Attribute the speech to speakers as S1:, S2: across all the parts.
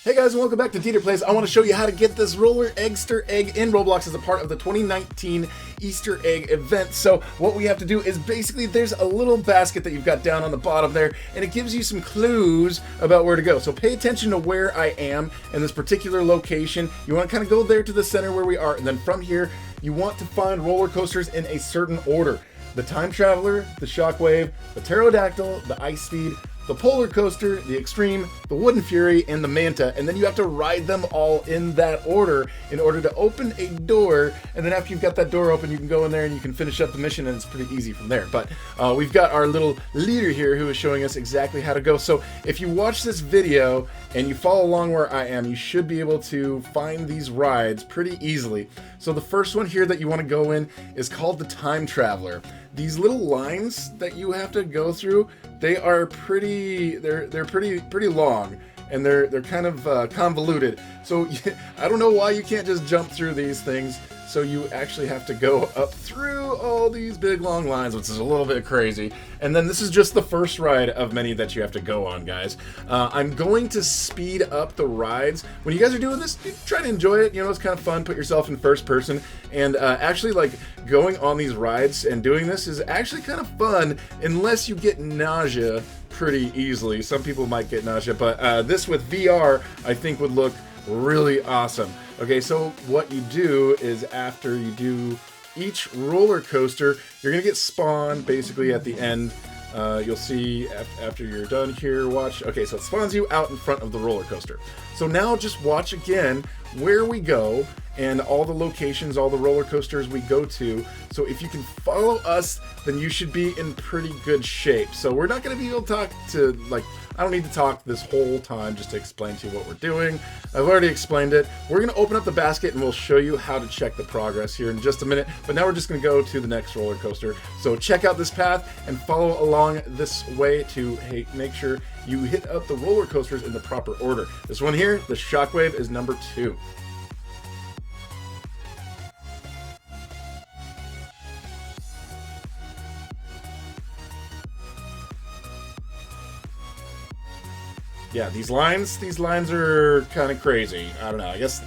S1: Hey guys, and welcome back to DeeterPlays. I want to show you how to get this Roller-Eggster egg in Roblox as a part of the 2019 Easter egg event. So what we have to do is basically there's a little basket that you've got down on the bottom there, and it gives you some clues about where to go. So pay attention to where I am in this particular location. You want to kind of go there to the center where we are, and then from here, you want to find roller coasters in a certain order. The Time Traveler, the Shockwave, the Pterodactyl, the Ice Speed, the Polar Coaster, the Extreme, the Wooden Fury, and the Manta, and then you have to ride them all in that order in order to open a door, and then after you've got that door open, you can go in there and you can finish up the mission, and it's pretty easy from there. But we've got our little leader here who is showing us exactly how to go. So if you watch this video and you follow along where I am, you should be able to find these rides pretty easily. So the first one here that you want to go in is called the Time Traveler. These little lines that you have to go through, they are pretty long, and they're kind of convoluted. So I don't know why you can't just jump through these things. So you actually have to go up through all these big long lines, which is a little bit crazy. And then this is just the first ride of many that you have to go on, guys. I'm going to speed up the rides. When you guys are doing this, try to enjoy it. You know, it's kind of fun. Put yourself in first person. And actually, like, going on these rides and doing this is actually kind of fun unless you get nausea pretty easily. Some people might get nausea, but this with VR, I think would look really awesome. Okay, so what you do is after you do each roller coaster, you're gonna get spawned basically at the end. You'll see after you're done here, watch. Okay, so it spawns you out in front of the roller coaster. So now just watch again where we go and all the locations, all the roller coasters we go to. So if you can follow us, then you should be in pretty good shape. So we're not gonna be able to talk to, like, I don't need to talk this whole time just to explain to you what we're doing. I've already explained it. We're gonna open up the basket and we'll show you how to check the progress here in just a minute. But now we're just gonna go to the next roller coaster. So check out this path and follow along this way to make sure you hit up the roller coasters in the proper order. This one here, the Shockwave, is number 2. Yeah, these lines are kind of crazy. I don't know, I guess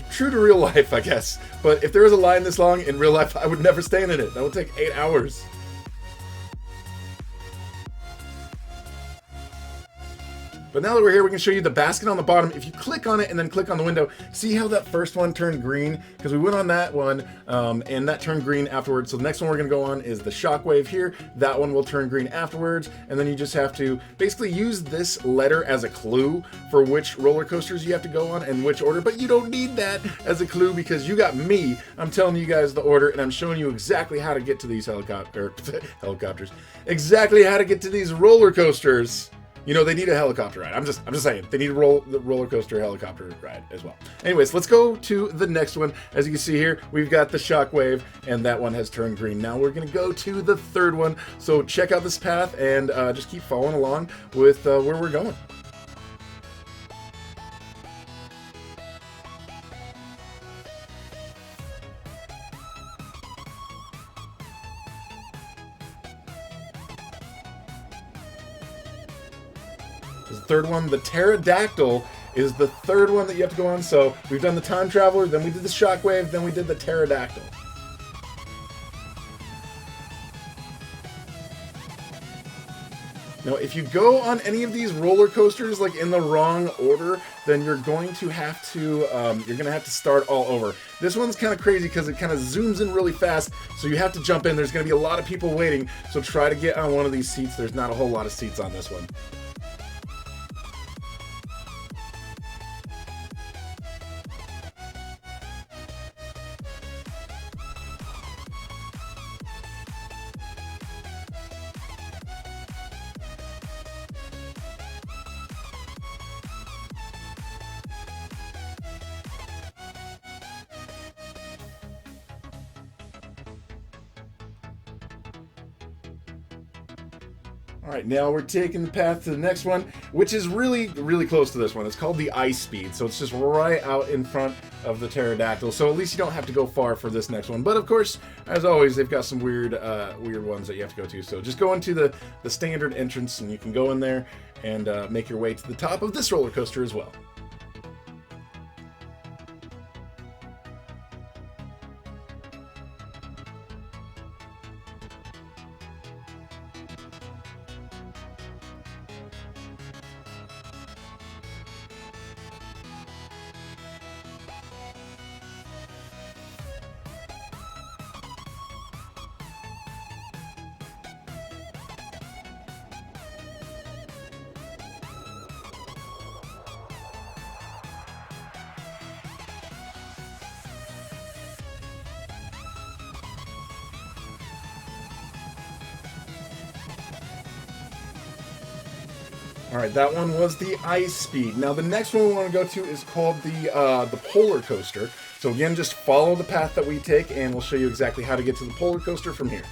S1: true to real life, I guess. But if there was a line this long in real life, I would never stand in it. That would take 8 hours. But now that we're here, we can show you the basket on the bottom. If you click on it and then click on the window, see how that first one turned green? Because we went on that one, and that turned green afterwards. So the next one we're gonna go on is the Shockwave here. That one will turn green afterwards. And then you just have to basically use this letter as a clue for which roller coasters you have to go on and which order. But you don't need that as a clue because you got me. I'm telling you guys the order, and I'm showing you exactly how to get to these helicopters. Exactly how to get to these roller coasters. You know, they need a helicopter ride. I'm just saying, they need a roller coaster helicopter ride as well. Anyways, let's go to the next one. As you can see here, we've got the Shockwave, and that one has turned green. Now we're gonna go to the third one. So check out this path and just keep following along with where we're going. The third one, the Pterodactyl, is the third one that you have to go on. So we've done the Time Traveler, then we did the Shockwave, then we did the Pterodactyl. Now, if you go on any of these roller coasters like in the wrong order, then you're going to have to start all over. This one's kind of crazy because it kind of zooms in really fast, so you have to jump in. There's going to be a lot of people waiting, so try to get on one of these seats. There's not a whole lot of seats on this one. All right, now we're taking the path to the next one, which is really, really close to this one. It's called the Ice Speed, so it's just right out in front of the Pterodactyl, so at least you don't have to go far for this next one. But of course, as always, they've got some weird ones that you have to go to. So just go into the standard entrance, and you can go in there and make your way to the top of this roller coaster as well. All right, that one was the ice speed. Now the next one we want to go to is called the polar coaster. So again, just follow the path that we take, and we'll show you exactly how to get to the polar coaster from here.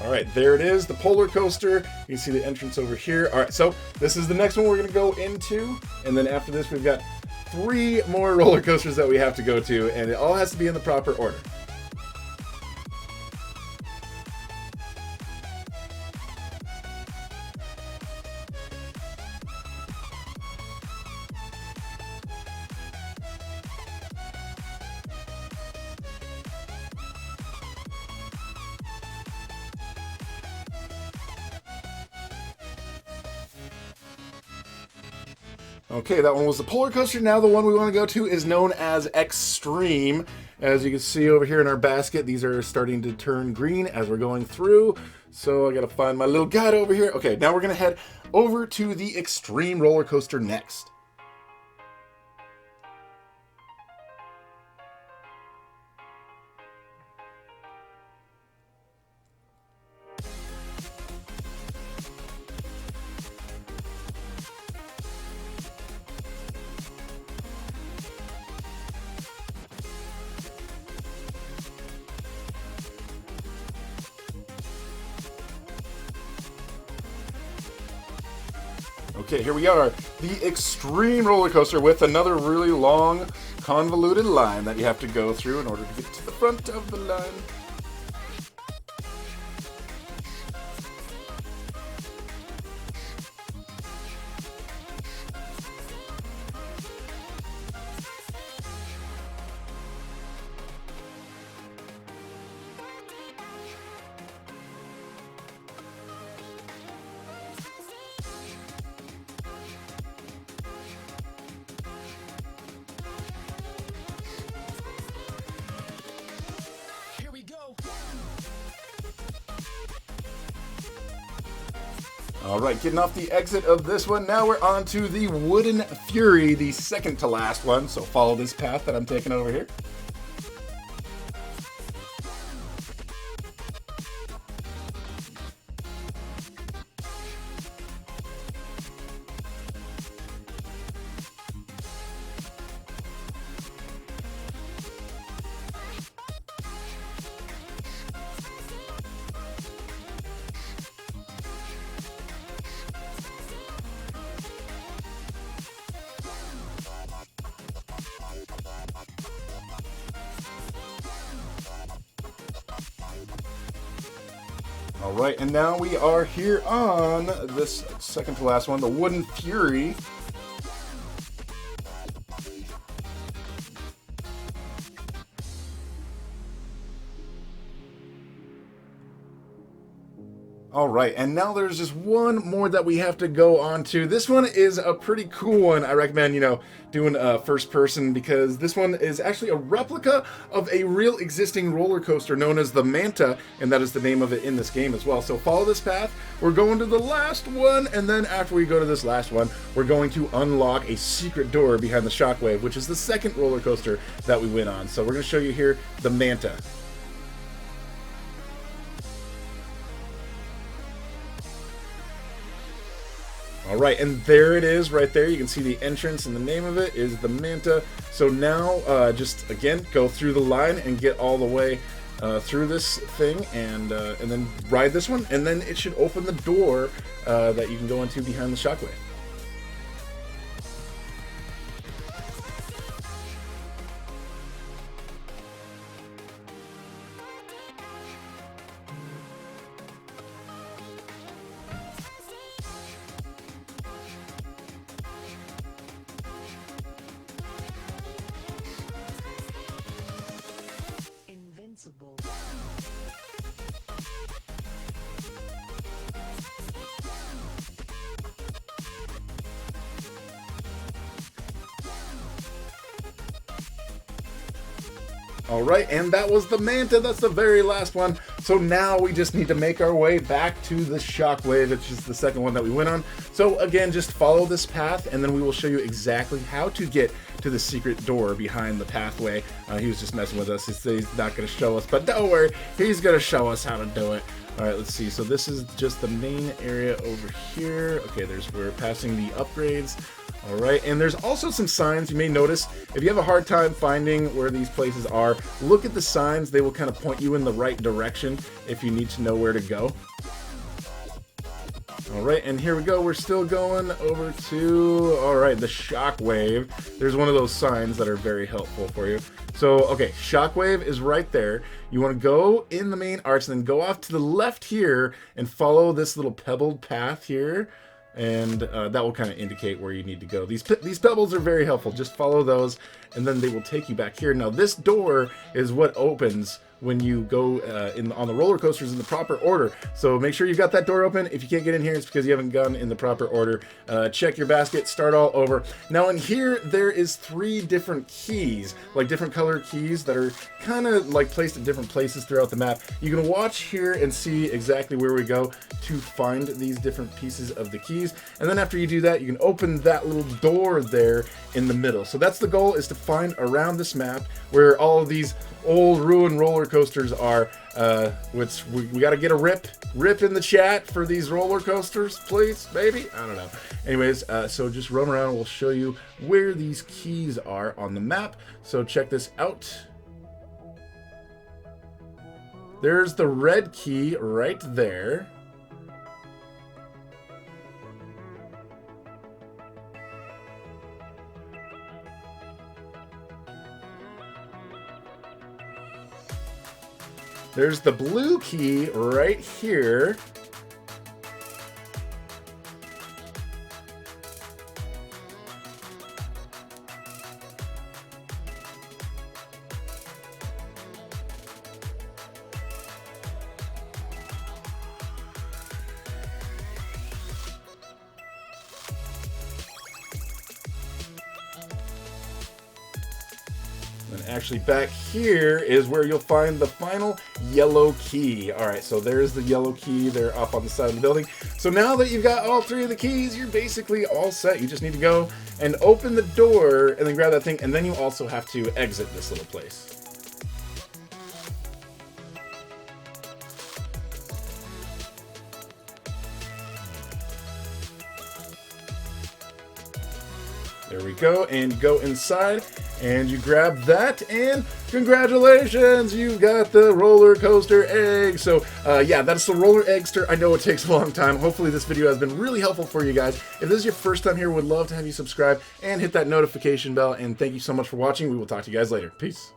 S1: All right, there it is, the polar coaster. You can see the entrance over here. All right, so this is the next one we're going to go into, and then after this we've got 3 more roller coasters that we have to go to, and it all has to be in the proper order. Okay, that one was the polar coaster. Now the one we want to go to is known as Extreme. As you can see over here in our basket, these are starting to turn green as we're going through. So I gotta find my little guide over here. Okay, now we're gonna head over to the Extreme roller coaster next. Okay, here we are, the Extreme roller coaster with another really long, convoluted line that you have to go through in order to get to the front of the line. All right, getting off the exit of this one, now we're on to the Wooden Fury, the second to last one. So follow this path that I'm taking over here. All right, and now we are here on this second to last one, the Wooden Fury. All right, and now there's just one more that we have to go on to. This one is a pretty cool one. I recommend, doing first person, because this one is actually a replica of a real existing roller coaster known as the Manta, and that is the name of it in this game as well. So follow this path. We're going to the last one, and then after we go to this last one, we're going to unlock a secret door behind the Shockwave, which is the second roller coaster that we went on. So we're going to show you here the Manta. All right, and there it is right there. You can see the entrance, and the name of it is the Manta. So now just, again, go through the line and get all the way through this thing, and then ride this one, and then it should open the door that you can go into behind the Shockwave. All right, and that was the Manta. That's the very last one. So now we just need to make our way back to the shockwave, which is the second one that we went on. So again, just follow this path and then we will show you exactly how to get to the secret door behind the pathway. He was just messing with us. He's not going to show us, but don't worry, he's going to show us how to do it. All right, let's see. So this is just the main area over here. Okay, we're passing the upgrades. All right, and there's also some signs you may notice. If you have a hard time finding where these places are, look at the signs. They will kind of point you in the right direction if you need to know where to go. All right, and here we go. We're still going over to, all right, the shockwave. There's one of those signs that are very helpful for you. So, okay, shockwave is right there. You want to go in the main arch and then go off to the left here and follow this little pebbled path here. And that will kind of indicate where you need to go. These pebbles are very helpful. Just follow those, and then they will take you back here. Now, this door is what opens when you go on the roller coasters in the proper order. So make sure you've got that door open. If you can't get in here, it's because you haven't gone in the proper order. Check your basket, start all over. Now in here, there is 3 different keys, like different color keys that are kind of like placed at different places throughout the map. You can watch here and see exactly where we go to find these different pieces of the keys. And then after you do that, you can open that little door there in the middle. So that's the goal, is to find around this map where all of these old ruined roller coasters are, which we got to get a rip in the chat for these roller coasters, please, maybe, I don't know. Anyways, so just run around, we'll show you where these keys are on the map. So check this out. There's the red key right there. There's the blue key right here. And actually back here is where you'll find the final yellow key. All right, so there's the yellow key there up on the side of the building. So now that you've got all 3 of the keys, you're basically all set. You just need to go and open the door and then grab that thing, and then you also have to exit this little place. There we go, and you go inside, and you grab that, and congratulations, you got the roller coaster egg. So yeah, that's the Roller-Eggster. I know it takes a long time. Hopefully this video has been really helpful for you guys. If this is your first time here, would love to have you subscribe and hit that notification bell, and thank you so much for watching. We will talk to you guys later. Peace.